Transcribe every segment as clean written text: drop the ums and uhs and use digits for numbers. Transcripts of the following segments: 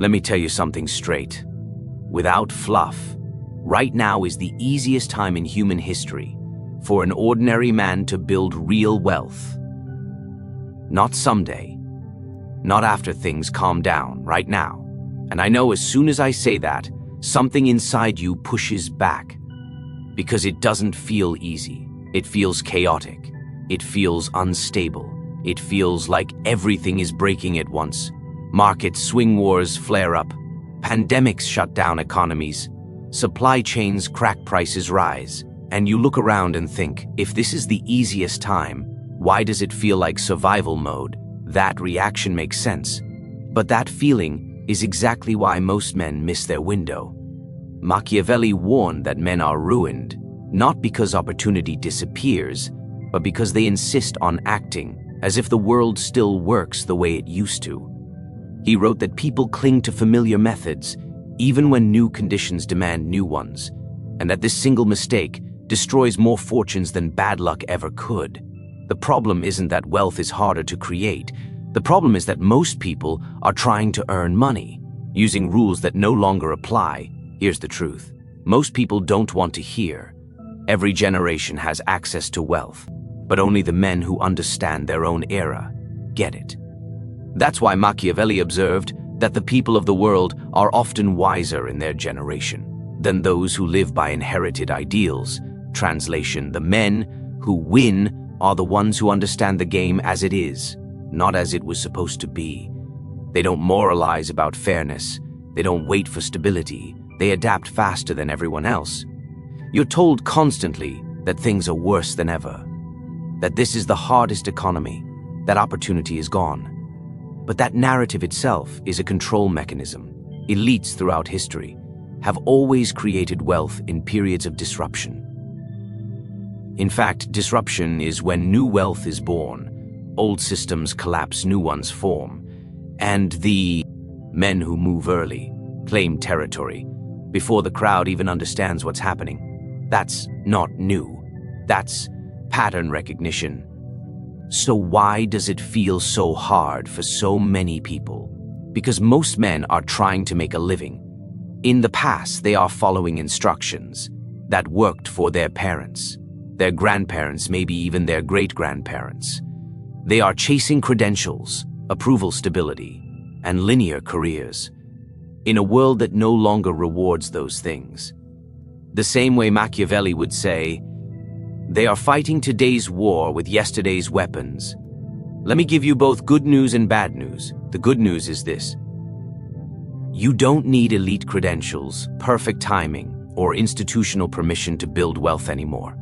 Let me tell you something straight. Without fluff, right now is the easiest time in human history for an ordinary man to build real wealth. Not someday, not after things calm down, right now. And I know as soon as I say that, something inside you pushes back. Because it doesn't feel easy. It feels chaotic. It feels unstable. It feels like everything is breaking at once. Market swing wars flare up. Pandemics shut down economies. Supply chains crack, prices rise. And you look around and think, if this is the easiest time, why does it feel like survival mode? That reaction makes sense. But that feeling is exactly why most men miss their window. Machiavelli warned that men are ruined, not because opportunity disappears, but because they insist on acting as if the world still works the way it used to. He wrote that people cling to familiar methods, even when new conditions demand new ones, and that this single mistake destroys more fortunes than bad luck ever could. The problem isn't that wealth is harder to create. The problem is that most people are trying to earn money, using rules that no longer apply. Here's the truth. Most people don't want to hear. Every generation has access to wealth, but only the men who understand their own era get it. That's why Machiavelli observed that the people of the world are often wiser in their generation than those who live by inherited ideals. Translation: the men who win are the ones who understand the game as it is, not as it was supposed to be. They don't moralize about fairness. They don't wait for stability. They adapt faster than everyone else. You're told constantly that things are worse than ever, that this is the hardest economy, that opportunity is gone. But that narrative itself is a control mechanism. Elites throughout history have always created wealth in periods of disruption. In fact, disruption is when new wealth is born, old systems collapse, new ones form, and the men who move early claim territory before the crowd even understands what's happening. That's not new. That's pattern recognition. So why does it feel so hard for so many people? Because most men are trying to make a living. In the past, they are following instructions that worked for their parents, their grandparents, maybe even their great-grandparents. They are chasing credentials, approval, stability, and linear careers in a world that no longer rewards those things. The same way Machiavelli would say, they are fighting today's war with yesterday's weapons. Let me give you both good news and bad news. The good news is this: you don't need elite credentials, perfect timing, or institutional permission to build wealth anymore.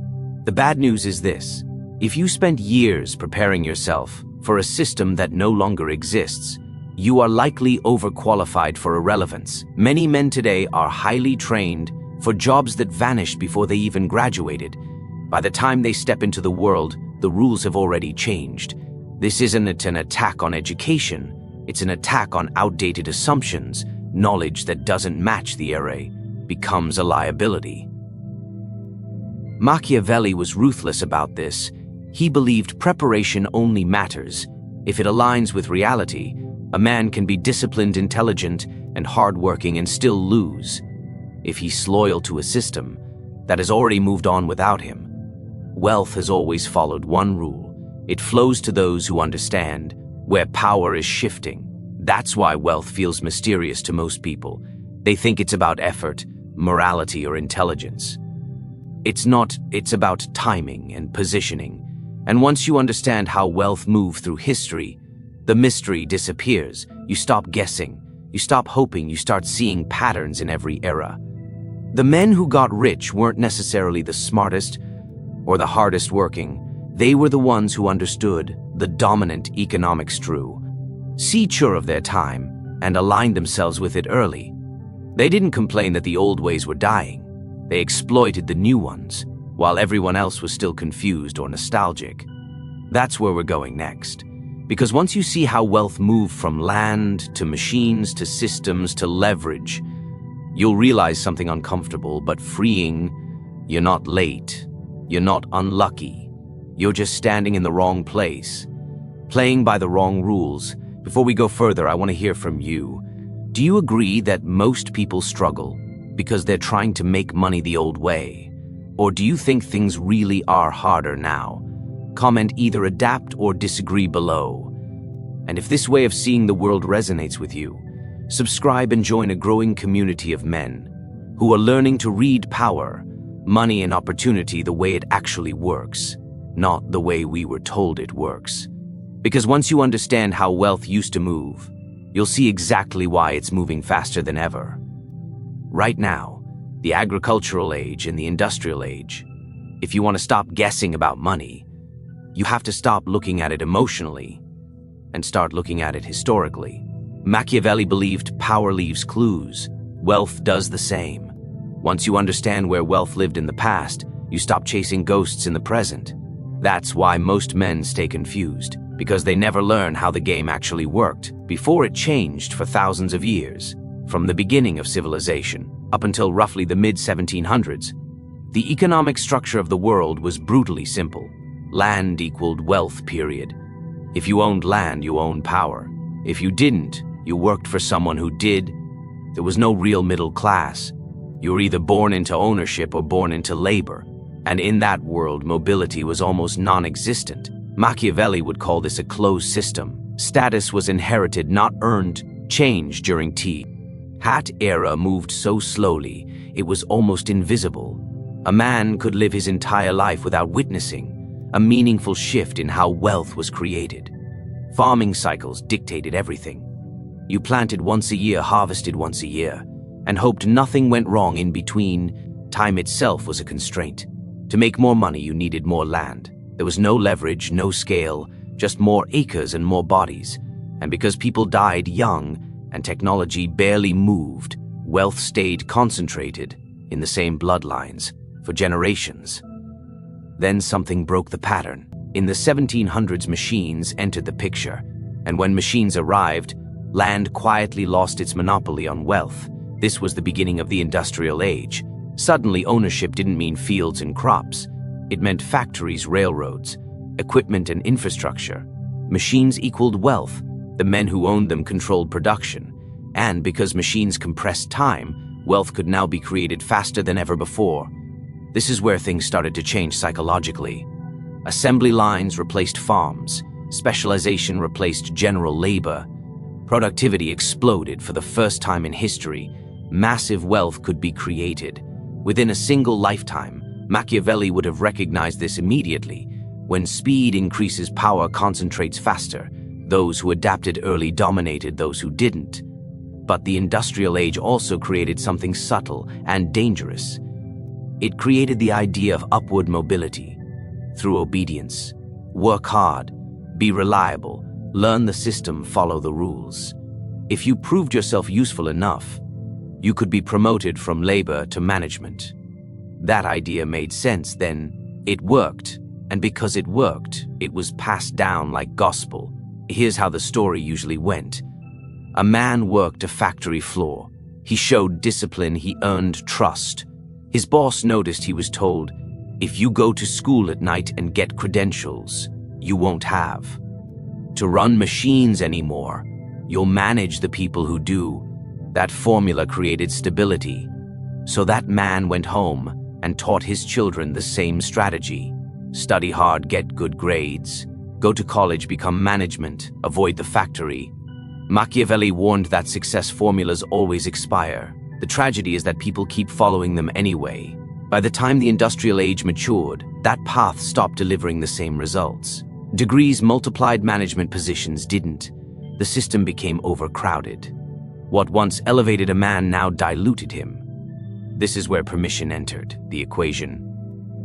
The bad news is this: if you spent years preparing yourself for a system that no longer exists, you are likely overqualified for irrelevance. Many men today are highly trained for jobs that vanished before they even graduated. By the time they step into the world, the rules have already changed. This isn't an attack on education, it's an attack on outdated assumptions. Knowledge that doesn't match the era becomes a liability. Machiavelli was ruthless about this. He believed preparation only matters if it aligns with reality. A man can be disciplined, intelligent, and hardworking and still lose if he's loyal to a system that has already moved on without him. Wealth has always followed one rule: it flows to those who understand where power is shifting. That's why wealth feels mysterious to most people. They think it's about effort, morality, or intelligence. It's not, it's about timing and positioning. And once you understand how wealth moves through history, the mystery disappears. You stop guessing, you stop hoping, you start seeing patterns in every era. The men who got rich weren't necessarily the smartest or the hardest working. They were the ones who understood the dominant economic structure of their time and aligned themselves with it early. They didn't complain that the old ways were dying. They exploited the new ones, while everyone else was still confused or nostalgic. That's where we're going next. Because once you see how wealth moved from land to machines to systems to leverage, you'll realize something uncomfortable but freeing. You're not late. You're not unlucky. You're just standing in the wrong place, playing by the wrong rules. Before we go further, I want to hear from you. Do you agree that most people struggle because they're trying to make money the old way? Or do you think things really are harder now? Comment either adapt or disagree below. And if this way of seeing the world resonates with you, subscribe and join a growing community of men who are learning to read power, money, and opportunity the way it actually works, not the way we were told it works. Because once you understand how wealth used to move, you'll see exactly why it's moving faster than ever. Right now, the agricultural age and the industrial age, if you want to stop guessing about money, you have to stop looking at it emotionally and start looking at it historically. Machiavelli believed power leaves clues. Wealth does the same. Once you understand where wealth lived in the past, you stop chasing ghosts in the present. That's why most men stay confused, because they never learn how the game actually worked before it changed for thousands of years. From the beginning of civilization up until roughly the mid-1700s, the economic structure of the world was brutally simple. Land equaled wealth, period. If you owned land, you owned power. If you didn't, you worked for someone who did. There was no real middle class. You were either born into ownership or born into labor. And in that world, mobility was almost non-existent. Machiavelli would call this a closed system. Status was inherited, not earned. Change during tea hat era moved so slowly, it was almost invisible. A man could live his entire life without witnessing a meaningful shift in how wealth was created. Farming cycles dictated everything. You planted once a year, harvested once a year, and hoped nothing went wrong in between. Time itself was a constraint. To make more money, you needed more land. There was no leverage, no scale, just more acres and more bodies. And because people died young and technology barely moved, wealth stayed concentrated in the same bloodlines for generations. Then something broke the pattern. In the 1700s, machines entered the picture, and when machines arrived, land quietly lost its monopoly on wealth. This was the beginning of the industrial age. Suddenly, ownership didn't mean fields and crops. It meant factories, railroads, equipment, and infrastructure. Machines equaled wealth. The men who owned them controlled production. And because machines compressed time, wealth could now be created faster than ever before. This is where things started to change psychologically. Assembly lines replaced farms. Specialization replaced general labor. Productivity exploded. For the first time in history, massive wealth could be created. Within a single lifetime, Machiavelli would have recognized this immediately. When speed increases, power concentrates faster. Those who adapted early dominated those who didn't. But the industrial age also created something subtle and dangerous. It created the idea of upward mobility through obedience. Work hard, be reliable, learn the system, follow the rules. If you proved yourself useful enough, you could be promoted from labor to management. That idea made sense then. It worked, and because it worked, it was passed down like gospel. Here's how the story usually went. A man worked a factory floor. He showed discipline, he earned trust. His boss noticed. He was told, if you go to school at night and get credentials, you won't have to run machines anymore. You'll manage the people who do. That formula created stability. So that man went home and taught his children the same strategy. Study hard, get good grades. Go to college, become management, avoid the factory. Machiavelli warned that success formulas always expire. The tragedy is that people keep following them anyway. By the time the industrial age matured, that path stopped delivering the same results. Degrees multiplied, management positions didn't. The system became overcrowded. What once elevated a man now diluted him. This is where permission entered the equation.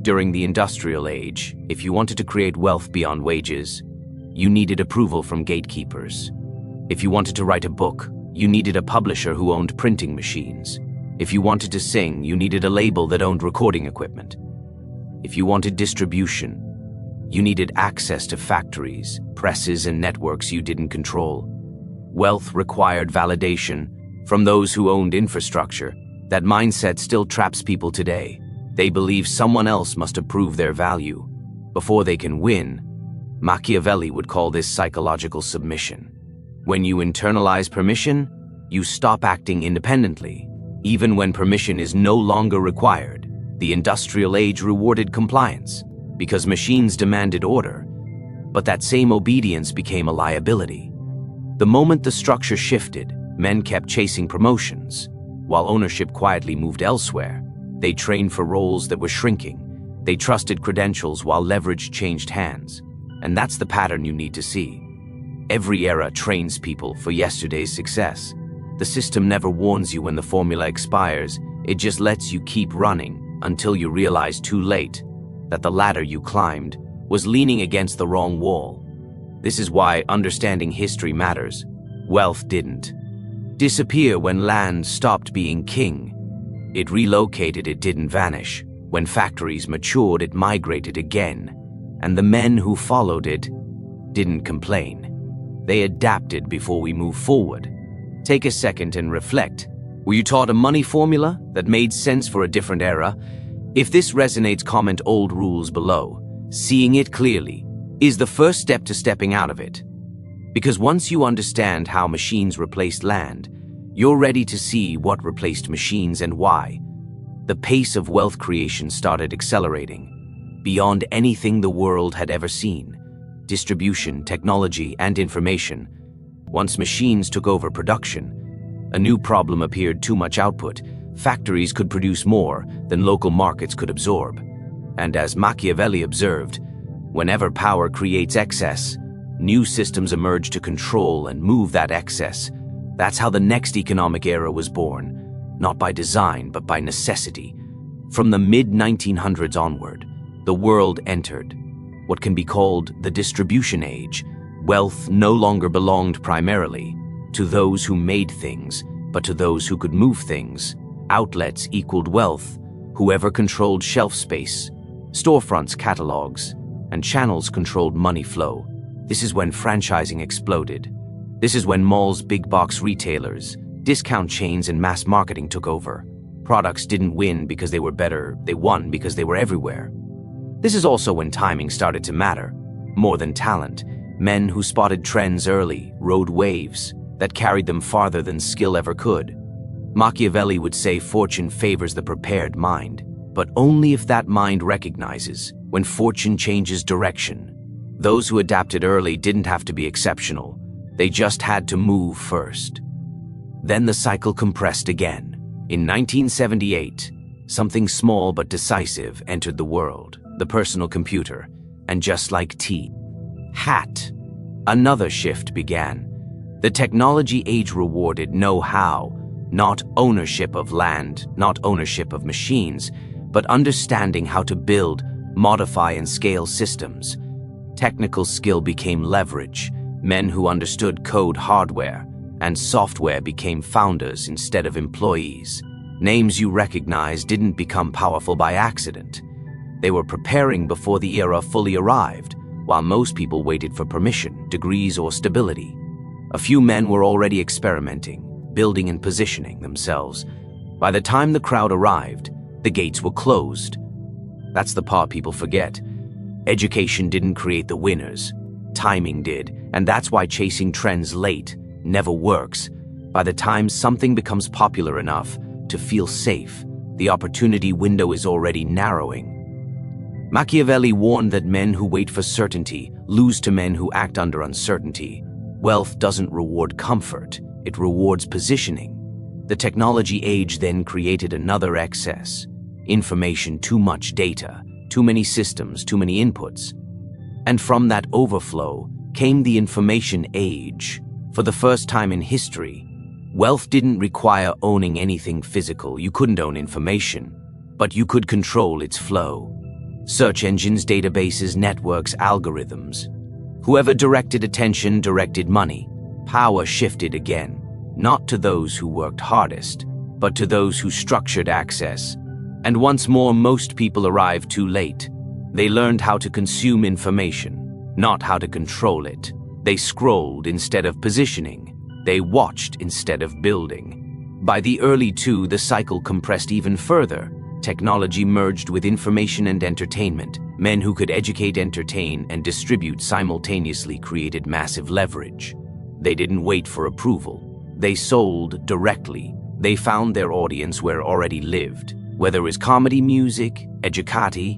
During the industrial age, if you wanted to create wealth beyond wages, you needed approval from gatekeepers. If you wanted to write a book, you needed a publisher who owned printing machines. If you wanted to sing, you needed a label that owned recording equipment. If you wanted distribution, you needed access to factories, presses, and networks you didn't control. Wealth required validation from those who owned infrastructure. That mindset still traps people today. They believe someone else must approve their value before they can win. Machiavelli would call this psychological submission. When you internalize permission, you stop acting independently. Even when permission is no longer required, the industrial age rewarded compliance because machines demanded order. But that same obedience became a liability. The moment the structure shifted, men kept chasing promotions, while ownership quietly moved elsewhere. They trained for roles that were shrinking. They trusted credentials while leverage changed hands. And that's the pattern you need to see. Every era trains people for yesterday's success. The system never warns you when the formula expires. It just lets you keep running until you realize too late that the ladder you climbed was leaning against the wrong wall. This is why understanding history matters. Wealth didn't disappear when land stopped being king. It relocated, it didn't vanish. When factories matured, it migrated again. And the men who followed it didn't complain. They adapted before we move forward. Take a second and reflect. Were you taught a money formula that made sense for a different era? If this resonates, comment old rules below. Seeing it clearly is the first step to stepping out of it. Because once you understand how machines replaced land, you're ready to see what replaced machines and why. The pace of wealth creation started accelerating, beyond anything the world had ever seen. Distribution, technology, and information. Once machines took over production, a new problem appeared: too much output. Factories could produce more than local markets could absorb. And as Machiavelli observed, whenever power creates excess, new systems emerge to control and move that excess. That's how the next economic era was born, not by design, but by necessity. From the mid-1900s onward, the world entered what can be called the distribution age. Wealth no longer belonged primarily to those who made things, but to those who could move things. Outlets equaled wealth. Whoever controlled shelf space, storefronts, catalogs, and channels controlled money flow. This is when franchising exploded. This is when malls, big box retailers, discount chains, and mass marketing took over. Products didn't win because they were better, they won because they were everywhere. This is also when timing started to matter, more than talent. Men who spotted trends early rode waves that carried them farther than skill ever could. Machiavelli would say fortune favors the prepared mind, but only if that mind recognizes when fortune changes direction. Those who adapted early didn't have to be exceptional. They just had to move first. Then the cycle compressed again. In 1978, something small but decisive entered the world: the personal computer. And just like hat, another shift began. The technology age rewarded know-how, not ownership of land, not ownership of machines, but understanding how to build, modify, and scale systems. Technical skill became leverage. Men who understood code, hardware, and software became founders instead of employees. Names you recognize didn't become powerful by accident. They were preparing before the era fully arrived, while most people waited for permission, degrees, or stability. A few men were already experimenting, building and positioning themselves. By the time the crowd arrived, the gates were closed. That's the part people forget. Education didn't create the winners. Timing did, and that's why chasing trends late never works. By the time something becomes popular enough to feel safe, the opportunity window is already narrowing. Machiavelli warned that men who wait for certainty lose to men who act under uncertainty. Wealth doesn't reward comfort, it rewards positioning. The technology age then created another excess. Information, too much data, too many systems, too many inputs. And from that overflow came the information age. For the first time in history, wealth didn't require owning anything physical. You couldn't own information, but you could control its flow. Search engines, databases, networks, algorithms. Whoever directed attention directed money. Power shifted again, not to those who worked hardest, but to those who structured access. And once more, most people arrived too late. They learned how to consume information, not how to control it. They scrolled instead of positioning. They watched instead of building. By the early 2000s, the cycle compressed even further. Technology merged with information and entertainment. Men who could educate, entertain, and distribute simultaneously created massive leverage. They didn't wait for approval. They sold directly. They found their audience where it already lived, whether it was comedy, music, educati,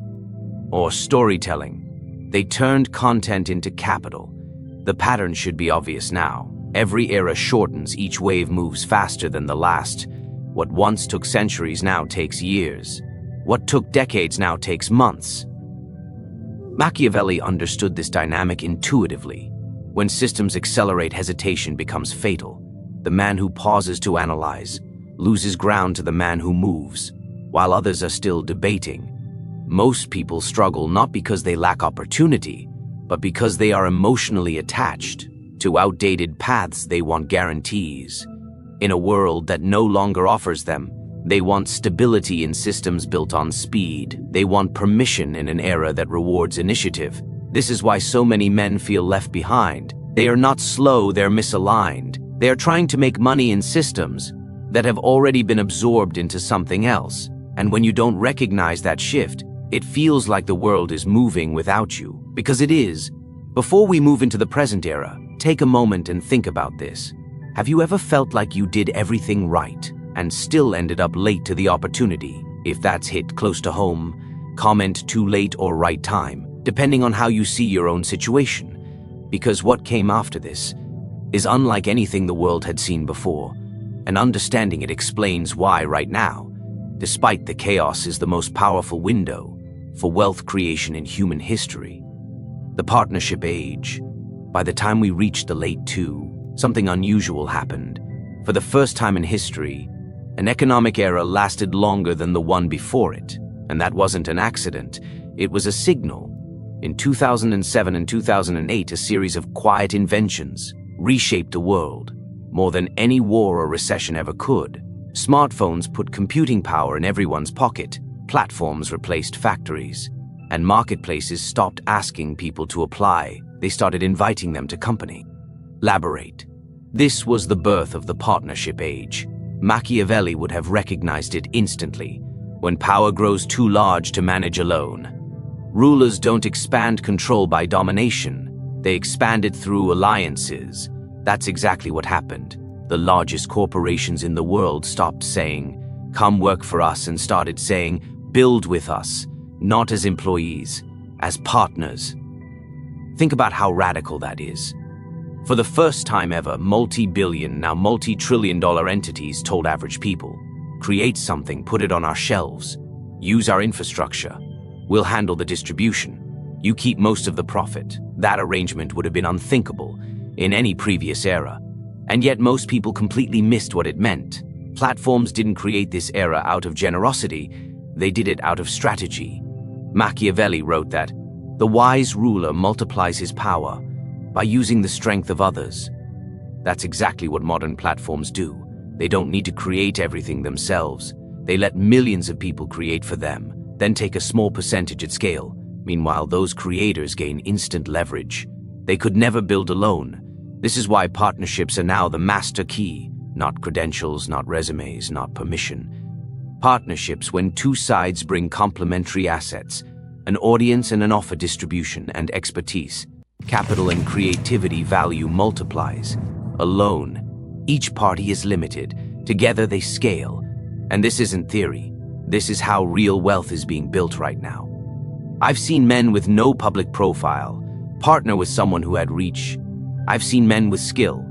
or storytelling. They turned content into capital. The pattern should be obvious now. Every era shortens, each wave moves faster than the last. What once took centuries now takes years. What took decades now takes months. Machiavelli understood this dynamic intuitively. When systems accelerate, hesitation becomes fatal. The man who pauses to analyze loses ground to the man who moves, while others are still debating. Most people struggle not because they lack opportunity, but because they are emotionally attached to outdated paths. They want guarantees. In a world that no longer offers them, they want stability in systems built on speed. They want permission in an era that rewards initiative. This is why so many men feel left behind. They are not slow, they're misaligned. They are trying to make money in systems that have already been absorbed into something else. And when you don't recognize that shift, it feels like the world is moving without you, because it is. Before we move into the present era, take a moment and think about this. Have you ever felt like you did everything right and still ended up late to the opportunity? If that's hit close to home, comment too late or right time, depending on how you see your own situation. Because what came after this is unlike anything the world had seen before, and understanding it explains why right now, despite the chaos, is the most powerful window for wealth creation in human history. The partnership age. By the time we reached the late 2, something unusual happened. For the first time in history, an economic era lasted longer than the one before it, and that wasn't an accident. It was a signal. In 2007 and 2008, a series of quiet inventions reshaped the world more than any war or recession ever could. Smartphones put computing power in everyone's pocket, platforms replaced factories, and marketplaces stopped asking people to apply. They started inviting them to company. Elaborate. This was the birth of the partnership age. Machiavelli would have recognized it instantly. When power grows too large to manage alone, rulers don't expand control by domination. They expand it through alliances. That's exactly what happened. The largest corporations in the world stopped saying, "Come work for us," and started saying, "Build with us," not as employees, as partners. Think about how radical that is. For the first time ever, multi-billion, now multi-trillion-dollar entities told average people, "Create something, put it on our shelves, use our infrastructure. We'll handle the distribution. You keep most of the profit." That arrangement would have been unthinkable in any previous era. And yet most people completely missed what it meant. Platforms didn't create this era out of generosity, they did it out of strategy. Machiavelli wrote that, "The wise ruler multiplies his power by using the strength of others." That's exactly what modern platforms do. They don't need to create everything themselves. They let millions of people create for them, then take a small percentage at scale. Meanwhile, those creators gain instant leverage. They could never build alone. This is why partnerships are now the master key, not credentials, not resumes, not permission. Partnerships, when two sides bring complementary assets, an audience and an offer distribution and expertise, capital and creativity, value multiplies. Alone, each party is limited. Together they scale. And this isn't theory. This is how real wealth is being built right now. I've seen men with no public profile partner with someone who had reach. I've seen men with skill,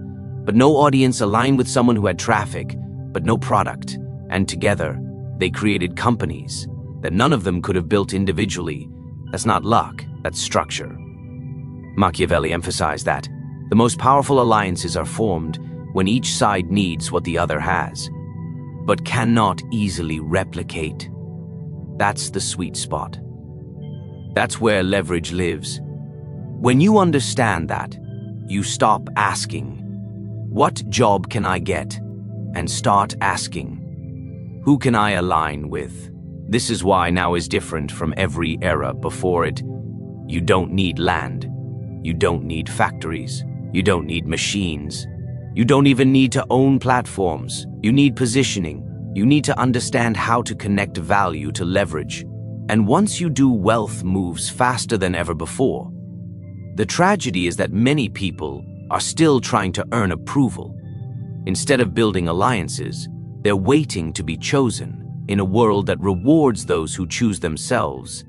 but no audience, align with someone who had traffic, but no product. And together, they created companies that none of them could have built individually. That's not luck, that's structure. Machiavelli emphasized that the most powerful alliances are formed when each side needs what the other has, but cannot easily replicate. That's the sweet spot. That's where leverage lives. When you understand that, you stop asking, "What job can I get?" and start asking, "Who can I align with?" This is why now is different from every era before it. You don't need land. You don't need factories. You don't need machines. You don't even need to own platforms. You need positioning. You need to understand how to connect value to leverage. And once you do, wealth moves faster than ever before. The tragedy is that many people are still trying to earn approval. Instead of building alliances, they're waiting to be chosen in a world that rewards those who choose themselves.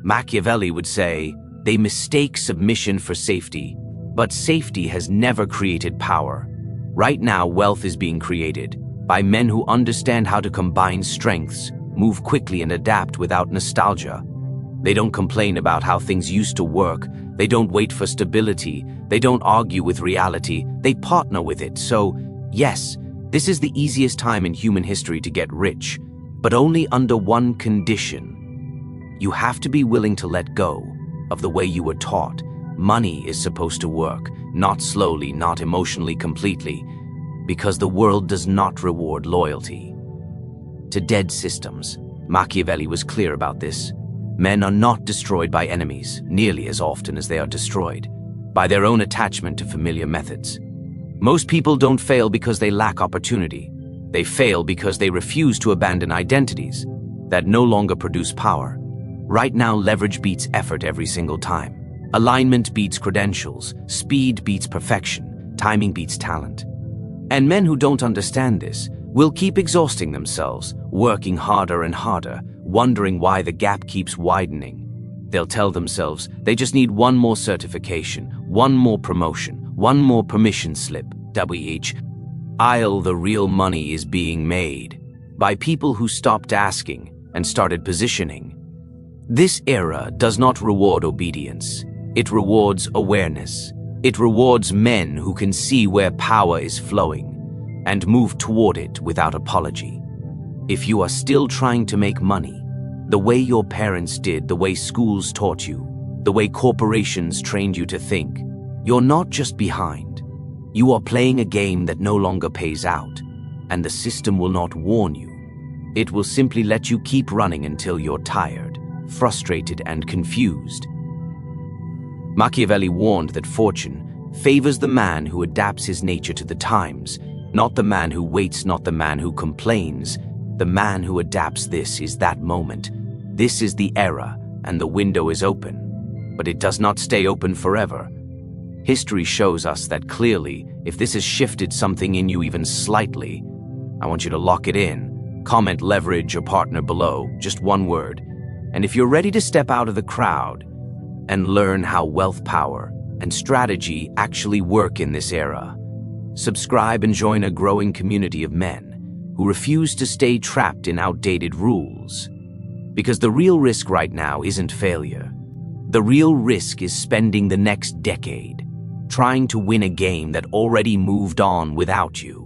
Machiavelli would say, they mistake submission for safety, but safety has never created power. Right now, wealth is being created by men who understand how to combine strengths, move quickly and adapt without nostalgia. They don't complain about how things used to work. They don't wait for stability. They don't argue with reality. They partner with it. So, yes, this is the easiest time in human history to get rich, but only under one condition. You have to be willing to let go of the way you were taught. Money is supposed to work, not slowly, not emotionally, completely, because the world does not reward loyalty to dead systems. Machiavelli was clear about this. Men are not destroyed by enemies nearly as often as they are destroyed by their own attachment to familiar methods. Most people don't fail because they lack opportunity. They fail because they refuse to abandon identities that no longer produce power. Right now, leverage beats effort every single time. Alignment beats credentials. Speed beats perfection. Timing beats talent. And men who don't understand this will keep exhausting themselves, working harder and harder, wondering why the gap keeps widening. They'll tell themselves they just need one more certification, one more promotion, one more permission slip. While the real money is being made by people who stopped asking and started positioning. This era does not reward obedience. It rewards awareness. It rewards men who can see where power is flowing and move toward it without apology. If you are still trying to make money, the way your parents did, the way schools taught you, the way corporations trained you to think, you're not just behind. You are playing a game that no longer pays out, and the system will not warn you. It will simply let you keep running until you're tired, frustrated, and confused. Machiavelli warned that fortune favors the man who adapts his nature to the times, not the man who waits, not the man who complains. The man who adapts. This is that moment. This is the era, and the window is open. But it does not stay open forever. History shows us that clearly. If this has shifted something in you even slightly, I want you to lock it in. Comment leverage or partner below, just one word. And if you're ready to step out of the crowd and learn how wealth, power, and strategy actually work in this era, subscribe and join a growing community of men who refuse to stay trapped in outdated rules. Because the real risk right now isn't failure. The real risk is spending the next decade trying to win a game that already moved on without you.